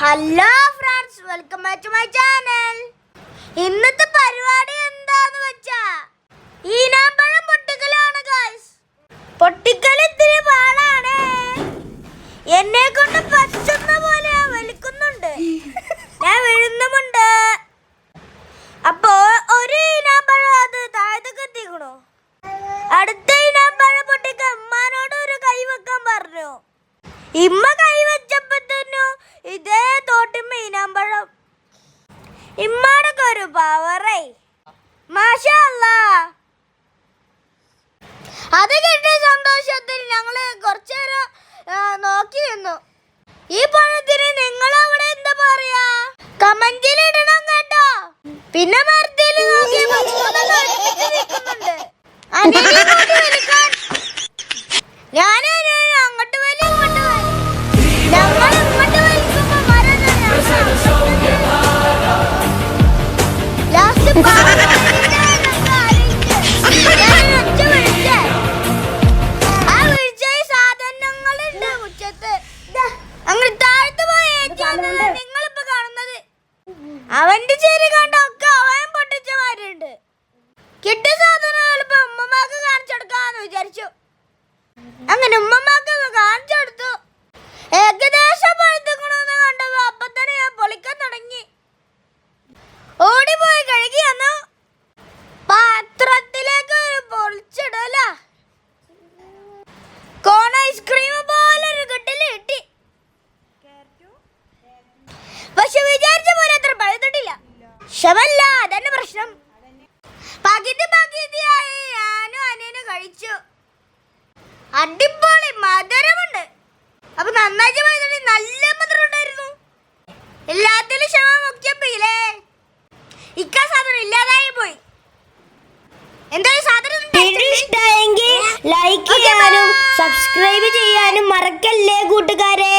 Hello friends, welcome back to my channel. ഇന്നത്തെ പരിപാടി എന്താന്ന് വെച്ചാ ഈനാമ്പഴം പൊട്ടിക്കലാണ് ഗൈസ്. പൊട്ടിക്കൽ ഇത്തിരി പാടാണ്. എന്നെ കൊണ്ട് പറ്റുന്ന പോലെ വലിക്കുന്നുണ്ട്, ഞാൻ വീഴുന്നുമുണ്ട്. അപ്പോ ഒരു ഈനാമ്പഴം അത് താഴത്തേക്ക് എത്തിക്കണോ. അടുത്ത ഈനാമ്പഴം പൊട്ടിക്കാൻ ഉമ്മാനോട് ഒരു കൈ വെക്കാൻ പറഞ്ഞു. ഇമ്മ കൈ വെച്ചപ്പോ ഇതേ തോട്ടിമ്മ ഈനാമ്പഴം. ഇമ്മാടൊക്കെ ഒരു പവറേ, മാഷാ അല്ലാ. അത് കിട്ടിയ സന്തോഷത്തിൽ ഞങ്ങള് കുറച്ചു നേരം നോക്കി നിന്നു. ഈ പഴത്തിന് നിങ്ങൾ അവിടെ എന്താ പറയാ, കമന്റിൽ ഇടണം കേട്ടോ. പിന്നെ മരത്തിൽ നോക്കിയപ്പോ നിൽക്കുന്നുണ്ട്. ഞാൻ അങ്ങോട്ട് വലി ഇങ്ങോട്ട് വലി, ഞങ്ങൾ ഇങ്ങോട്ട് വലിക്കുമ്പോ മരം ലാസ്റ്റ് സാധനങ്ങളുണ്ട് മുറ്റത്ത്. അങ്ങനെ താഴ്ത്തു പോയി നിങ്ങളിപ്പോ കാണുന്നത്. അവന്റെ ചെരി കണ്ടൊക്കെ അവൻ പൊട്ടിച്ചമാരുണ്ട്. കിട്ടിയ സാധനങ്ങൾ ഇപ്പൊ ഉമ്മമാക്ക് കാണിച്ചെടുക്കാന്ന് വിചാരിച്ചു. അങ്ങനെ ഉമ്മമാക്കൊക്കെ കാണിച്ചു കൊടുത്തു. ഏകദേശം പഴുത്തുക്കണമെന്ന് കണ്ടപ്പോ അപ്പൊ തന്നെ ഞാൻ പൊളിക്കാൻ തുടങ്ങി. ഓടിപ്പോയി കഴുകി വന്നു. പാത്രത്തിലേക്ക് ഒരു പൊളിച്ചിടല. കോൺ ഐസ്ക്രീം പോലെ ഒരു കെട്ടില് കിട്ടി. പക്ഷെ വിചാരിച്ച പോലെ അത്ര പഴുത്തിട്ടില്ല. ക്ഷമല്ല, അതന്നെ പ്രശ്നം. പകുതിയായി ഞാനും അനിയനും കഴിച്ചു. അടിപൊളി മധുരമുണ്ട്. അപ്പൊ നന്നായിട്ട് പഴുത്തിട്ട് നല്ല മധുരം ഉണ്ടായിരുന്നു. എല്ലാത്തിലും ക്ഷമ മുഖ്യപ്പില്ലേ. ഇക്ക സാധനം ഇല്ലാതായി പോയി. എന്തായാലും സാധനം ഇഷ്ടമായെങ്കിൽ ലൈക്ക് ചെയ്യാനും സബ്സ്ക്രൈബ് ചെയ്യാനും മറക്കല്ലേ കൂട്ടുകാരെ.